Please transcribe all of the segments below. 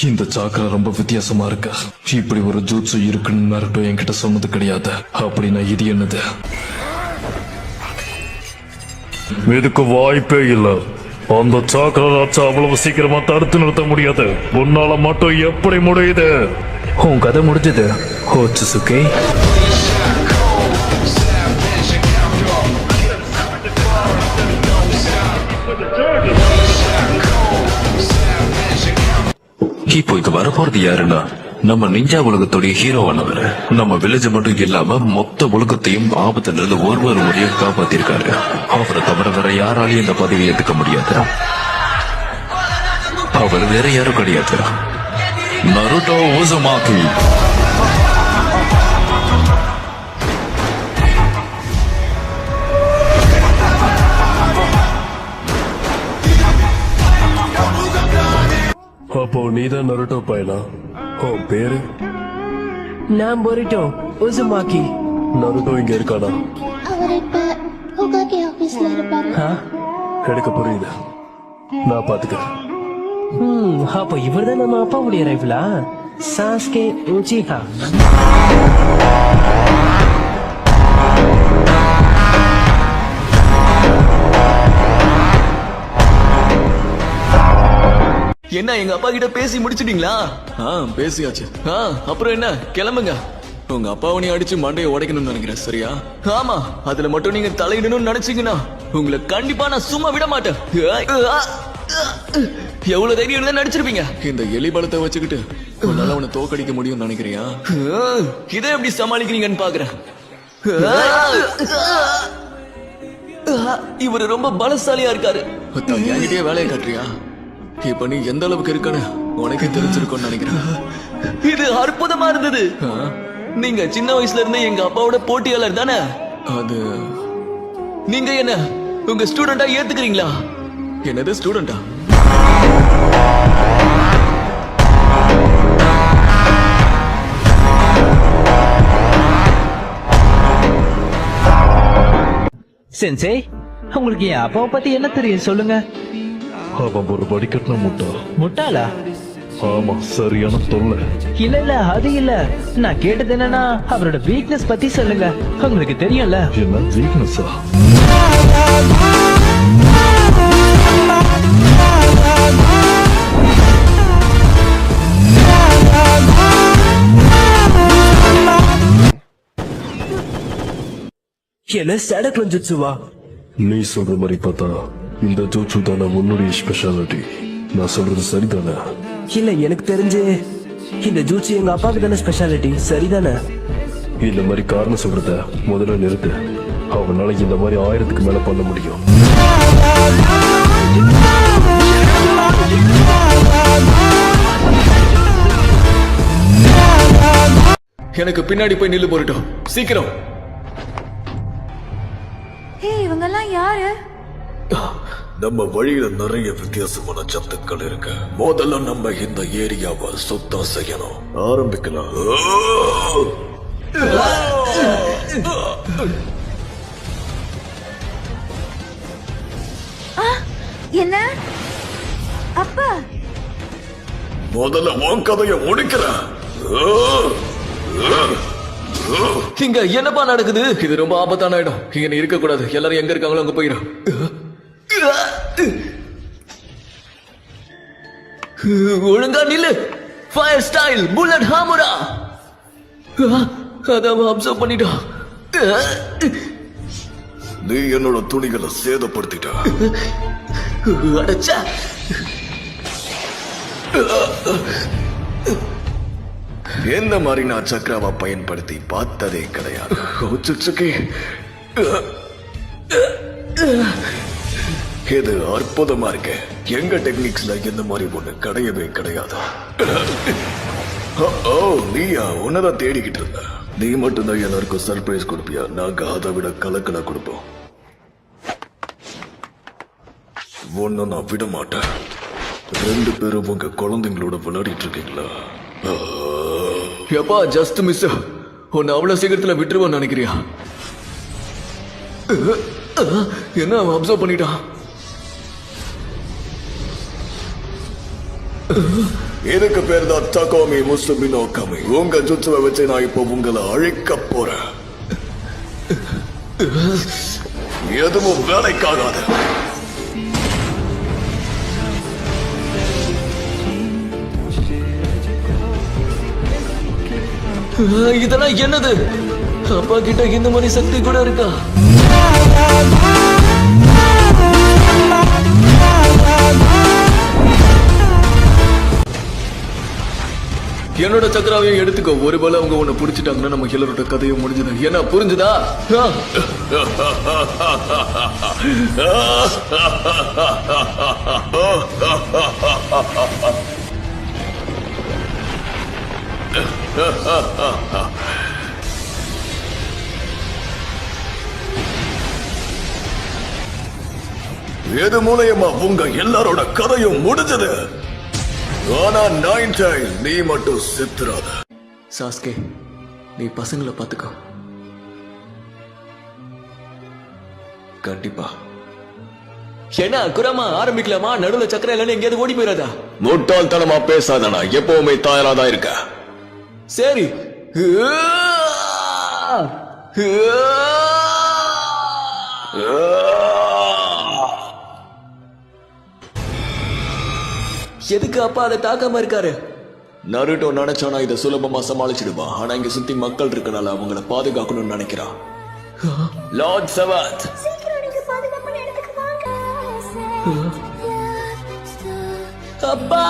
இந்த சாக்கரை ரொம்ப வித்தியாசமா இருக்கு. இப்படி ஒரு ஜூட்ஸு இருக்குன்னு நருட்டோ என்கிட்ட சொன்னது கிடையாது. அப்படின்னா இது என்னது? இதுக்கு வாய்ப்பே இல்ல. அந்த சாக்கராச்சா அவ்வளவு சீக்கிரமா தடுத்து நிறுத்த முடியாது. உன்னால மட்டும் எப்படி முடியுது? உன் கதை முடிஞ்சது ஓச்சுசுகே. இப்போ இங்க வரப்போறது யாருன்னா நம்ம நிஞ்சா உலகத்துடைய ஹீரோவானவர். நம்ம வில்லேஜ் மட்டும் இல்லாம மொத்த உலகத்தையும் ஆபத்துல இருந்து ஒரு முறையும் காப்பாத்திருக்காரு. அவரை தவிர வேற யாராலையும் இந்த பதவியை ஏத்துக்க முடியாது. அவர் வேற யாரும் கிடையாது, நருட்டோ உசுமாக்கி. அப்போ நீதான் நருட்டோ பையனா? உன் பேரு? நான் பொரிட்டோ உசுமாக்கி. நருட்டோ இங்க இருக்கானா? அவர் இப்ப ஹோகாகே ஆபீஸ்ல இருப்பாரு. எடுக்க புரியுது, நான் பாத்துக்கிறேன். அப்போ இவர்தான் நம்ம அப்பாவுடைய ரைஃபிளா? சாஸ்கே உச்சிஹா. என்ன எங்க அப்பா கிட்ட பேசி முடிச்சிட்டீங்களா? பேசியாச்சு. அப்புறம் என்ன, கிளம்புங்க. உங்க அப்பாவை நீ அடிச்சு மண்டையை உடைக்கணும்னு நினைக்கிறேன், சரியா? ஆமா, அதுல மட்டும் நீங்க தலையிடணும்னு நினைச்சீங்கன்னா உங்களை கண்டிப்பா நான் சும்மா விட மாட்டேன். எவ்வளவு தைரியம் தான் நடிச்சிருப்பீங்க. இந்த எலி பலத்தை வச்சுக்கிட்டு உன்னால அவனை தோக்கடிக்க முடியும்னு நினைக்கிறியா? இதை எப்படி சமாளிக்கிறீங்கன்னு பாக்குறேன். இவரு ரொம்ப பலசாலியா இருக்காரு. என்கிட்டயே வேலையை காட்டுறியா? இப்ப நீ எந்த அளவுக்கு இருக்கன்னு உனக்கு தெரிஞ்சிருக்கும்னு நினைக்கிறேன். இது அற்புதமா இருந்தது. நீங்க சின்ன வயசுல இருந்தே எங்க அப்பாவோட போட்டியாளர் தானே? அது நீங்க என்ன உங்க ஸ்டூடெண்டா ஏத்துக்கிறீங்களா? என்னது ஸ்டூடெண்டா? சென்சே, உங்களுக்கு என் அப்பாவை பத்தி என்ன தெரியும் சொல்லுங்க. அவன் ஒரு வடிகட்டின முட்டாளா? ஆமா, சரியான தொல்லை. இல்ல அது இல்ல. நான் கேட்டது என்னன்னா அவரோட வீக்னஸ் பத்தி சொல்லுங்க. உங்களுக்கு தெரியும்ல. என்ன வீக்னஸா? என்ன சடக்லன் ஜுட்சுவா? நீ சொல்ற மாதிரி பார்த்தா இந்த ஜூட்சு தானே உன்னுடைய ஸ்பெஷாலிட்டி. நான் சொல்றது சரிதானே? இல்ல, எனக்கு தெரிஞ்சு இந்த ஜூட்சு எங்க அப்பாவுக்கு தானே ஸ்பெஷாலிட்டி, சரிதானே? இந்த மாதிரி காரணம் சொல்றத முதல்ல நிறுத்து. அவனால இந்த மாதிரி 1000க்கு மேல பண்ண முடியும். எனக்கு பின்னாடி போய் நில்லு போறட்டும், சீக்கிரம். இவங்கெல்லாம் யாரு? நம்ம வழியில நிறைய வித்தியாசமான சத்துக்கள் இருக்கு. முதல்ல நம்ம இந்த ஏரியாவை சுத்தம் செய்யணும். ஆரம்பிக்கலாம். என்ன அப்பா? முதல்ல உன் கதையை முடிக்கிறேன். இங்க என்னப்பா நடக்குது? இது ரொம்ப ஆபத்தான இடம். இங்க நீ இருக்க கூடாது. எல்லாரும் எங்க இருக்காங்களோ அங்க போயிடும். ஒழுங்கா நில்லு. ஃபயர் ஸ்டைல் புல்லட் ஹாமுரா. அதான் அப்சர்வ் பண்ணிட்டான். நீ என்னோட துணிகளை சேதப்படுத்திட்ட. அடச்சா, என்ன மாதிரி நான் சக்ராவை பயன்படுத்தி பார்த்ததே கிடையாது. இது அற்புதமா இருக்கு. எங்க டெக்னிக்ஸ்ல இந்த மாதிரி ஒண்ணு கிடையவே கிடையாது. நீயா? உன்னதான் தேடிக்கிட்டு இருந்த. நீ மட்டும்தான் எல்லாருக்கும் சர்ப்ரைஸ் கொடுப்பியா? நாங்க அதை விட கலக்கலா கொடுப்போம். ஒன்னு நான் விட மாட்டேன். 2 பேரும் உங்க குழந்தைங்களோட விளையாடிட்டு இருக்கீங்களா? எப்பா ஜஸ்ட் மிஸ். உன்னை அவ்வளவு சீக்கிரத்துல விட்டுருவான்னு நினைக்கிறியா? என்ன அவன் அப்சர்வ் பண்ணிட்டான்? இதுக்கு பேர் தான் தகோமி முசுபினோ கமி. உங்க ஜுட்சுவை வச்சு நான் இப்போ உங்களை அழிக்க போறேன். எதுவும் வேலைக்காகாது. இதெல்லாம் என்னது? அப்பா கிட்ட இந்த மாதிரி சக்தி கூட இருக்கா? என்னோட சக்கராவையும் எடுத்துக்கோ. ஒருவேளை அவங்க உன்னை புடிச்சிட்டாங்கன்னா நம்ம எல்லாரோட கதையும் முடிஞ்சது. என்ன புரிஞ்சுதா? எது மூலயமா உங்க எல்லாரோட கதையும் முடிஞ்சது. ஆனா நைன்டைல் நீ மட்டும் செத்துறாத. சாஸ்கே, நீ பசங்களை பாத்துக்கோ. கண்டிப்பா. என்ன குரமா ஆரம்பிக்கலாமா? நடுவுல சக்கரம் இல்லைன்னு எங்கேயாவது ஓடி போயிடாதா? முட்டாள்தனமா பேசாதடா. எப்பவுமே தயாராதான் இருக்க. சரி. எதுக்கு அப்பா அதை தாக்காம இருக்காரு? நருட்டோ நினைச்சானா இதை சுலபமா சமாளிச்சிடுவான். ஆனா இங்க சுத்தி மக்கள் இருக்கனால அவங்கள பாதுகாக்கணும்னு நினைக்கிறான். லார்ட் சவாத், அப்பா,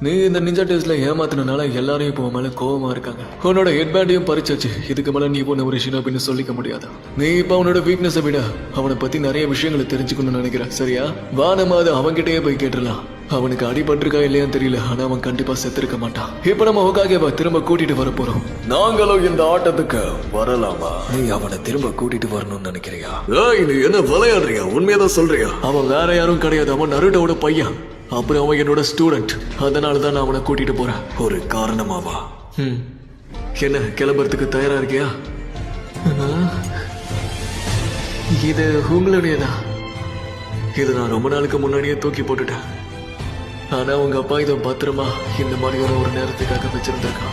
நீ இந்த நிஞ்சா டெஸ்ட்ல ஏமாத்தினால எல்லாரும் இப்போ உன் மேல கோவமா இருக்காங்க. உன்னோட ஹெட்பேண்டையும் பறிச்சாச்சு. இதுக்கு மேல நீ போன ஒரு ஷினோபின்னு சொல்லிக்க முடியாது. நீ இப்ப அவனோட வீக்னஸை விட அவனை பத்தி நிறைய விஷயங்களை தெரிஞ்சுக்கணும்னு நினைக்கிற. சரியா? வா, நம்ம அதை அவன்கிட்டயே போய் கேட்டுடலாம். அவனுக்கு அடிபட்டிருக்கா இல்லையான்னு தெரியல, ஆனா அவன் கண்டிப்பா செத்துருக்க மாட்டான். இப்ப நம்ம ஹோகாகேவா திரும்ப கூட்டிட்டு வர போறோம். நாங்களும் இந்த ஆட்டத்துக்கு வரலாமா? நீ அவனை திரும்ப கூட்டிட்டு வரணும்னு நினைக்கிறியா? ஏய், நீ என்ன விளையாடுறியா? உண்மையதான் சொல்றியா? அவன் வேற யாரும் கிடையாது. அவன் நருட்டோட பையன். அப்புறம் அவன் என்னோட ஸ்டூடெண்ட். அதனாலதான் நான் அவனை கூட்டிட்டு போறேன். ஒரு காரணமாவா? என்ன, கிளம்புறதுக்கு தயாரா இருக்கியா? இது உங்களுடையதான். இது நான் ரொம்ப நாளுக்கு முன்னாடியே தூக்கி போட்டுட்டேன். ஆனா உங்க அப்பா இதை பத்திரமா இந்த மாதிரியான ஒரு நேரத்துக்காக வச்சிருந்திருக்கான்.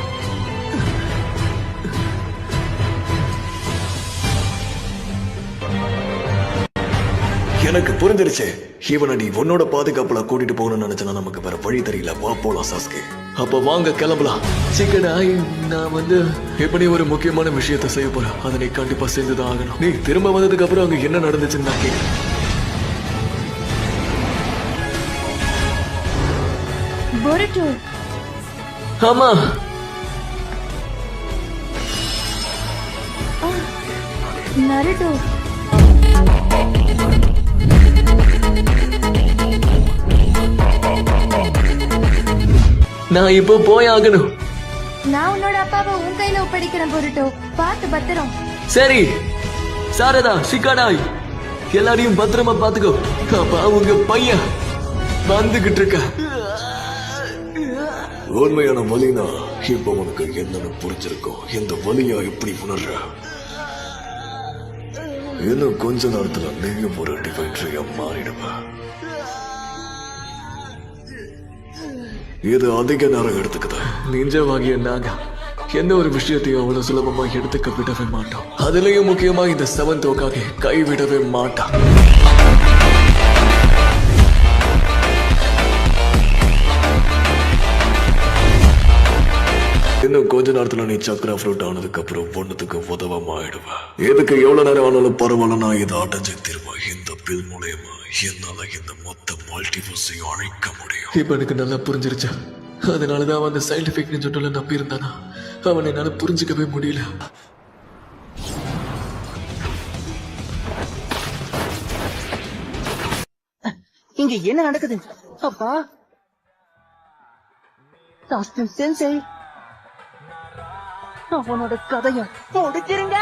எனக்கு புரிஞ்சிருச்சு. இவனை நீ உன்னோட பாதுகாப்புல கூட்டிட்டு போகணும்னு நினைச்சா நமக்கு வேற வழி தெரியல. வா போலாம் சாஸ்கே. அப்ப வாங்க கிளம்பலாம். சிக்கனாய், நான் எப்படி ஒரு முக்கியமான விஷயத்த செய்ய போறேன். அதை நீ கண்டிப்பா செஞ்சுதான் ஆகணும். நீ திரும்ப வந்ததுக்கு அப்புறம் அங்க என்ன நடந்துச்சுன்னு நான் கேட்கிறேன். பொருட்டோ, ஆமா, நருட்டோ, நான் இப்போ போய் ஆகணும். நான் உன்னோட அப்பாவை உன் கையில ஒப்படைக்கிறேன் பொருட்டோ. பார்த்து பத்திரம். சரி சாரதா, சிக்காடாய், எல்லாரையும் பத்திரமா பாத்துக்கோ. அப்பா உங்க பையன் வந்துகிட்டு இருக்க. உண்மையான வலினா இப்ப உனக்கு என்னன்னு புரிஞ்சிருக்கும். இந்த வலியா எப்படி உணர்ற? இன்னும் கொஞ்ச நேரத்துல நீயும் ஒரு டிவைன்ட்ரியா மாறிடுவ. இது அதிக நேரம் எடுத்துக்குது. நிஞ்சவாகிய நாங்க எந்த ஒரு விஷயத்தையும் அவ்வளவு சுலபமா எடுத்துக்க விடவே மாட்டோம். அதுலயும் முக்கியமா இந்த செவன்த் ஹோகாகே கைவிடவே மாட்டான். இன்னும் கொஞ்ச நேரத்துல நீ சக்கரா ஃப்ரூட் ஆனதுக்கு அப்புறம் ஒண்ணுத்துக்கு உதவமா ஆயிடுவ. எதுக்கு எவ்வளவு நேரம் ஆனாலும் பரவாயில்ல, நான் இதை அடைஞ்சு திரும்ப இந்த பில் மூலயமா என்னால இந்த மொத்த மல்டிவர்ஸையும் அழிக்க முடியும். இப்ப எனக்கு நல்லா புரிஞ்சிருச்சு. அதனாலதான் அவன் அந்த சயின்டிபிக் நிஜத்துல நம்பி இருந்தானா. அவன் என்னால புரிஞ்சுக்கவே முடியல. இங்க என்ன நடக்குது? அப்பா, டாஸ்டன் சென்சை, அவனோட கதைய முடிச்சிருங்க.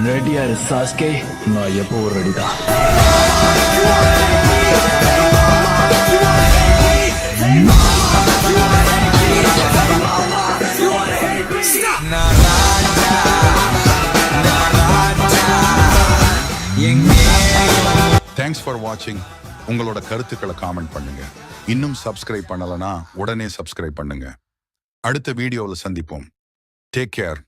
ரெடியா இரு சாஸ்கே, நான் எப்போ ரெடிதான். Naranja, naranja, yang thanks for வாட்சிங். உங்களோட கருத்துக்களை காமெண்ட் பண்ணுங்க. இன்னும் சப்ஸ்கிரைப் பண்ணலனா உடனே சப்ஸ்கிரைப் பண்ணுங்க. அடுத்த வீடியோவில் சந்திப்போம். Take care.